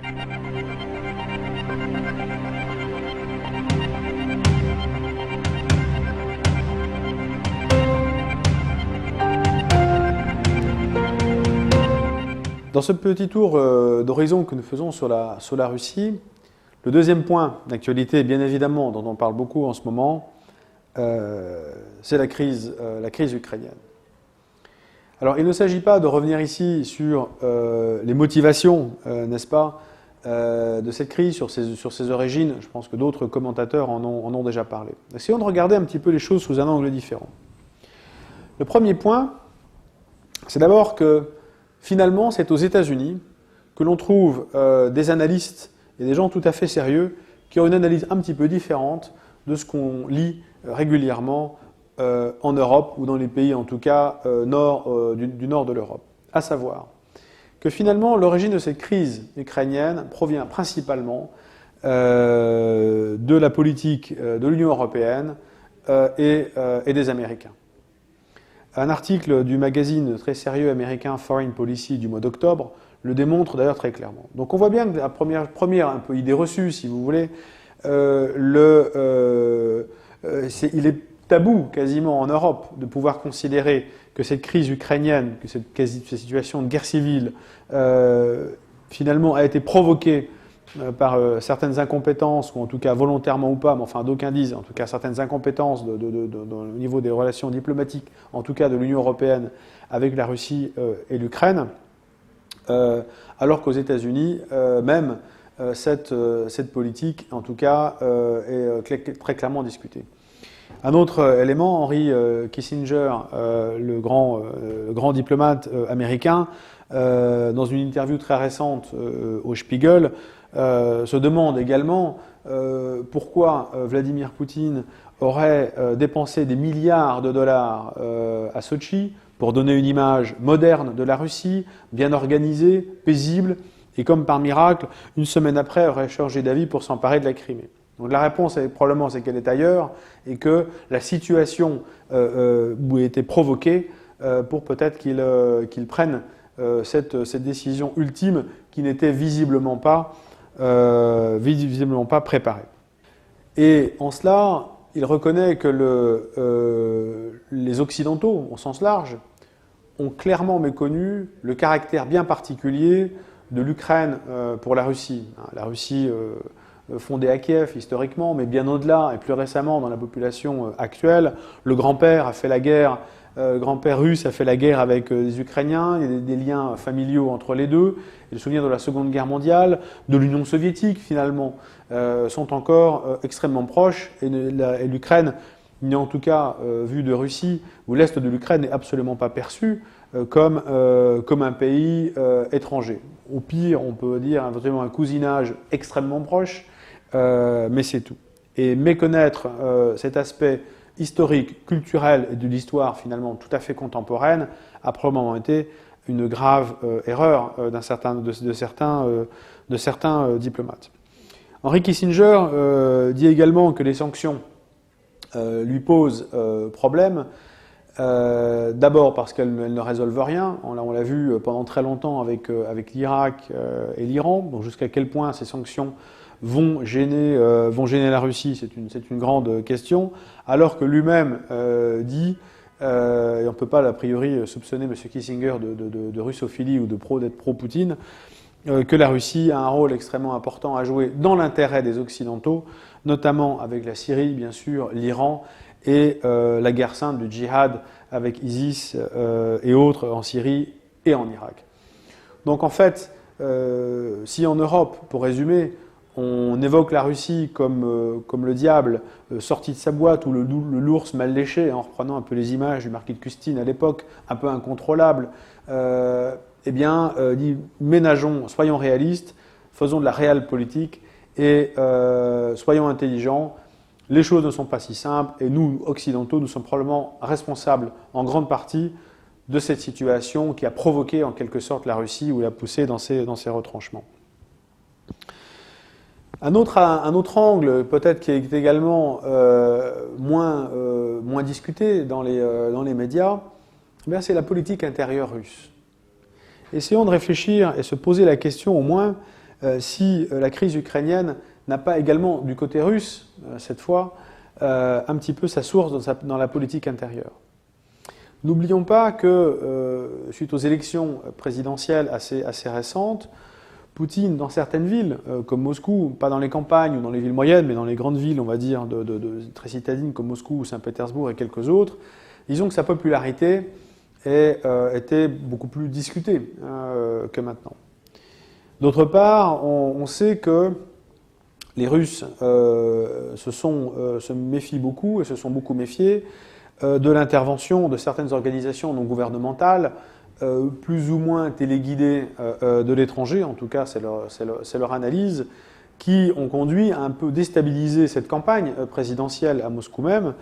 Dans ce petit tour d'horizon que nous faisons sur la Russie, le deuxième point d'actualité, bien évidemment, dont on parle beaucoup en ce moment, c'est la crise ukrainienne. Alors, il ne s'agit pas de revenir ici sur les motivations, n'est-ce pas, de cette crise, sur ses origines. Je pense que d'autres commentateurs en ont déjà parlé. Essayons de regarder un petit peu les choses sous un angle différent. Le premier point, c'est d'abord que finalement, c'est aux États-Unis que l'on trouve des analystes et des gens tout à fait sérieux qui ont une analyse un petit peu différente de ce qu'on lit régulièrement en Europe ou dans les pays, en tout cas, du nord de l'Europe. À savoir que finalement, l'origine de cette crise ukrainienne provient principalement de la politique de l'Union européenne et des Américains. Un article du magazine très sérieux américain Foreign Policy du mois d'octobre le démontre d'ailleurs très clairement. Donc on voit bien que la première un peu idée reçue, si vous voulez, il est tabou quasiment en Europe de pouvoir considérer que cette crise ukrainienne, que cette situation de guerre civile, finalement a été provoquée par certaines incompétences, ou en tout cas volontairement ou pas, mais enfin d'aucuns disent, en tout cas certaines incompétences au niveau des relations diplomatiques, en tout cas de l'Union européenne avec la Russie et l'Ukraine, alors qu'aux États-Unis, même cette politique, en tout cas, est très clairement discutée. Un autre élément, Henry Kissinger, le grand diplomate américain, dans une interview très récente au Spiegel, se demande également pourquoi Vladimir Poutine aurait dépensé des milliards de dollars à Sotchi pour donner une image moderne de la Russie, bien organisée, paisible, et comme par miracle, une semaine après, aurait changé d'avis pour s'emparer de la Crimée. Donc la réponse, probablement, c'est qu'elle est ailleurs, et que la situation où a été provoquée pour peut-être qu'il prenne cette décision ultime qui n'était visiblement pas préparée. Et en cela, il reconnaît que les Occidentaux, au sens large, ont clairement méconnu le caractère bien particulier de l'Ukraine pour la Russie. La Russie fondée à Kiev historiquement, mais bien au-delà, et plus récemment dans la population actuelle, le grand-père a fait la guerre. Le grand-père russe a fait la guerre avec les Ukrainiens, il y a des liens familiaux entre les deux. Et le souvenir de la Seconde Guerre mondiale, de l'Union soviétique finalement, sont encore extrêmement proches. Et l'Ukraine n'est en tout cas, vu de Russie, où l'Est de l'Ukraine n'est absolument pas perçu comme un pays étranger. Au pire, on peut dire éventuellement un cousinage extrêmement proche, mais c'est tout. Et méconnaître cet aspect historique, culturel et de l'histoire finalement tout à fait contemporaine a probablement été une grave erreur de certains diplomates. Henry Kissinger dit également que les sanctions lui posent problème, d'abord parce qu'elles ne résolvent rien. On l'a vu pendant très longtemps avec l'Irak et l'Iran. Donc jusqu'à quel point ces sanctions vont gêner la Russie, c'est une grande question, alors que lui-même dit, et on ne peut pas a priori soupçonner M. Kissinger de russophilie ou d'être pro-Poutine, que la Russie a un rôle extrêmement important à jouer dans l'intérêt des Occidentaux, notamment avec la Syrie, bien sûr, l'Iran, et la guerre sainte du djihad avec ISIS et autres en Syrie et en Irak. Donc en fait, si en Europe, pour résumer, on évoque la Russie comme le diable sorti de sa boîte ou l'ours mal léché, en reprenant un peu les images du marquis de Custine à l'époque, un peu incontrôlable, dit ménageons, soyons réalistes, faisons de la réelle politique et soyons intelligents. Les choses ne sont pas si simples et nous, occidentaux, nous sommes probablement responsables en grande partie de cette situation qui a provoqué en quelque sorte la Russie ou l'a poussée dans ses retranchements. Un autre angle, peut-être qui est également moins discuté dans les médias, c'est la politique intérieure russe. Essayons de réfléchir et se poser la question au moins si la crise ukrainienne n'a pas également, du côté russe, cette fois, un petit peu sa source dans la politique intérieure. N'oublions pas que, suite aux élections présidentielles assez récentes, Poutine, dans certaines villes, comme Moscou, pas dans les campagnes ou dans les villes moyennes, mais dans les grandes villes, on va dire, très citadines comme Moscou ou Saint-Pétersbourg et quelques autres, disons que sa popularité était beaucoup plus discutée que maintenant. D'autre part, on sait que les Russes se méfient beaucoup et se sont beaucoup méfiés de l'intervention de certaines organisations non gouvernementales, plus ou moins téléguidées de l'étranger, en tout cas c'est leur analyse, qui ont conduit à un peu déstabiliser cette campagne présidentielle à Moscou même,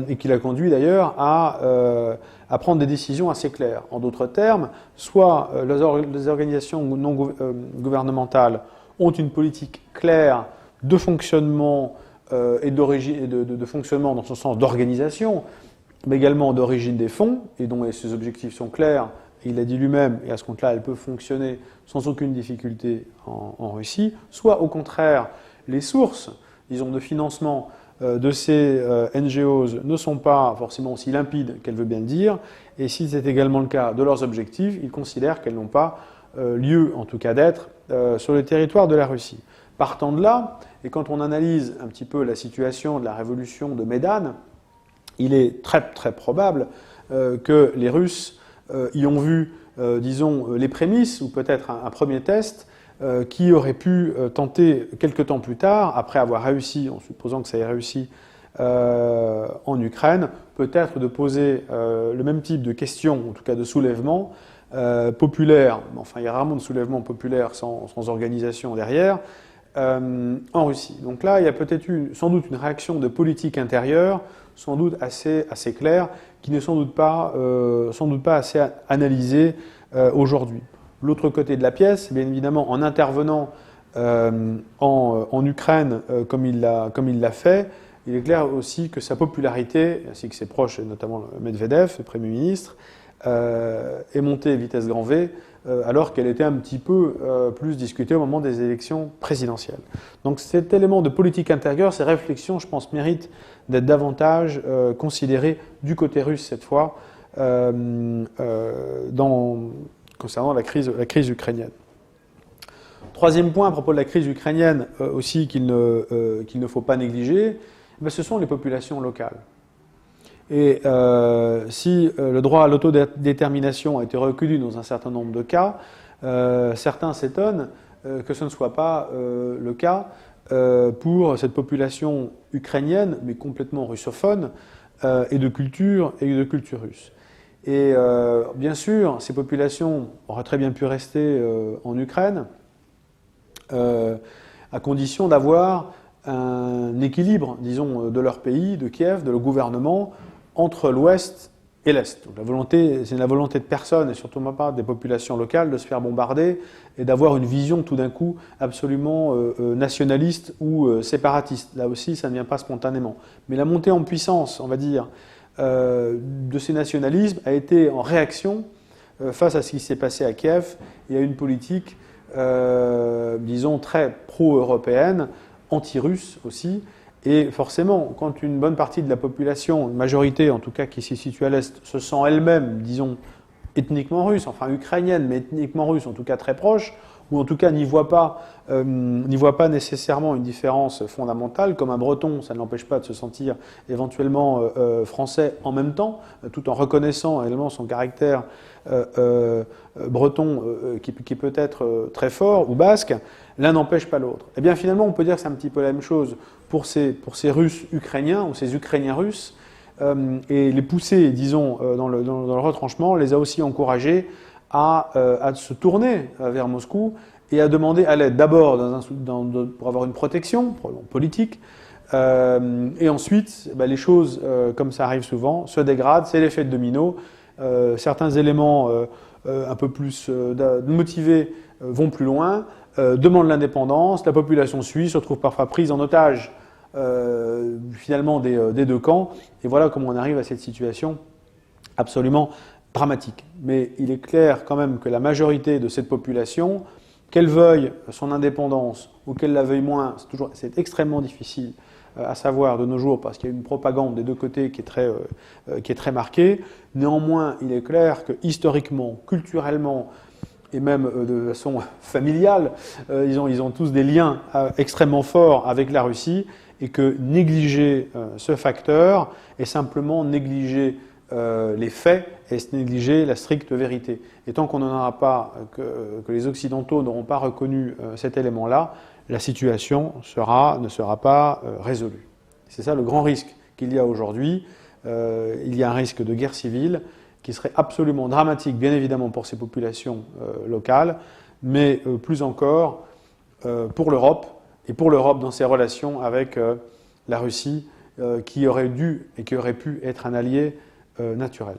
et qui l'a conduit d'ailleurs à prendre des décisions assez claires. En d'autres termes, soit les organisations non gouvernementales ont une politique claire de fonctionnement et de fonctionnement dans ce sens d'organisation, mais également d'origine des fonds, et dont ses objectifs sont clairs, il l'a dit lui-même, et à ce compte-là, elle peut fonctionner sans aucune difficulté en Russie, soit au contraire, les sources, disons, de financement de ces NGOs ne sont pas forcément aussi limpides qu'elle veut bien le dire, et si c'est également le cas de leurs objectifs, ils considèrent qu'elles n'ont pas lieu, en tout cas d'être, sur le territoire de la Russie. Partant de là, et quand on analyse un petit peu la situation de la révolution de Maïdan, il est très très probable que les Russes y ont vu, disons, les prémices, ou peut-être un premier test, qui aurait pu tenter quelque temps plus tard, après avoir réussi, en supposant que ça ait réussi en Ukraine, peut-être de poser le même type de questions, en tout cas de soulèvement populaire, enfin il y a rarement de soulèvement populaire sans organisation derrière, en Russie. Donc là, il y a peut-être eu sans doute une réaction de politique intérieure, sans doute assez claire, qui n'est sans doute pas assez analysée aujourd'hui. L'autre côté de la pièce, bien évidemment, en intervenant en Ukraine comme il l'a fait, il est clair aussi que sa popularité, ainsi que ses proches, et notamment Medvedev, le Premier ministre, est montée à vitesse grand V, alors qu'elle était un petit peu plus discutée au moment des élections présidentielles. Donc cet élément de politique intérieure, ces réflexions, je pense, méritent d'être davantage considérées du côté russe cette fois, concernant la crise ukrainienne. Troisième point à propos de la crise ukrainienne aussi qu'il ne faut pas négliger, ce sont les populations locales. Et si le droit à l'autodétermination a été reconnu dans un certain nombre de cas, certains s'étonnent que ce ne soit pas le cas pour cette population ukrainienne, mais complètement russophone, et de culture russe. Et bien sûr, ces populations auraient très bien pu rester en Ukraine, à condition d'avoir un équilibre, disons, de leur pays, de Kiev, de leur gouvernement, entre l'Ouest et l'Est. Donc c'est la volonté de personne, et surtout pas des populations locales, de se faire bombarder et d'avoir une vision tout d'un coup absolument nationaliste ou séparatiste. Là aussi, ça ne vient pas spontanément. Mais la montée en puissance, on va dire, de ces nationalismes a été en réaction face à ce qui s'est passé à Kiev et à une politique, disons, très pro-européenne, anti-russe aussi. Et forcément, quand une bonne partie de la population, une majorité en tout cas qui s'y situe à l'Est, se sent elle-même, disons, ethniquement russe, enfin ukrainienne, mais ethniquement russe, en tout cas très proche, ou en tout cas n'y voit pas nécessairement une différence fondamentale, comme un breton, ça ne l'empêche pas de se sentir éventuellement français en même temps, tout en reconnaissant également son caractère breton qui peut être très fort, ou basque, l'un n'empêche pas l'autre. Et bien finalement, on peut dire que c'est un petit peu la même chose pour ces Russes ukrainiens, ou ces Ukrainiens russes, et les pousser, disons, dans le retranchement, les a aussi encouragés à se tourner vers Moscou et à demander à l'aide, d'abord pour avoir une protection politique, et ensuite, les choses, comme ça arrive souvent, se dégradent, c'est l'effet de domino. Certains éléments un peu plus motivés vont plus loin, demandent l'indépendance, la population suit, se retrouve parfois prise en otage finalement des deux camps, et voilà comment on arrive à cette situation absolument dramatique. Mais il est clair quand même que la majorité de cette population qu'elle veuille son indépendance ou qu'elle la veuille moins, c'est extrêmement difficile à savoir de nos jours parce qu'il y a une propagande des deux côtés qui est très marquée. Néanmoins, il est clair que historiquement, culturellement et même de façon familiale, ils ont tous des liens extrêmement forts avec la Russie et que négliger ce facteur est simplement négliger les faits et négliger la stricte vérité. Et tant qu'on n'en aura pas, que les Occidentaux n'auront pas reconnu cet élément-là, la situation ne sera pas résolue. C'est ça le grand risque qu'il y a aujourd'hui. Il y a un risque de guerre civile qui serait absolument dramatique, bien évidemment, pour ces populations locales, mais plus encore pour l'Europe, et pour l'Europe dans ses relations avec la Russie, qui aurait dû et qui aurait pu être un allié naturel.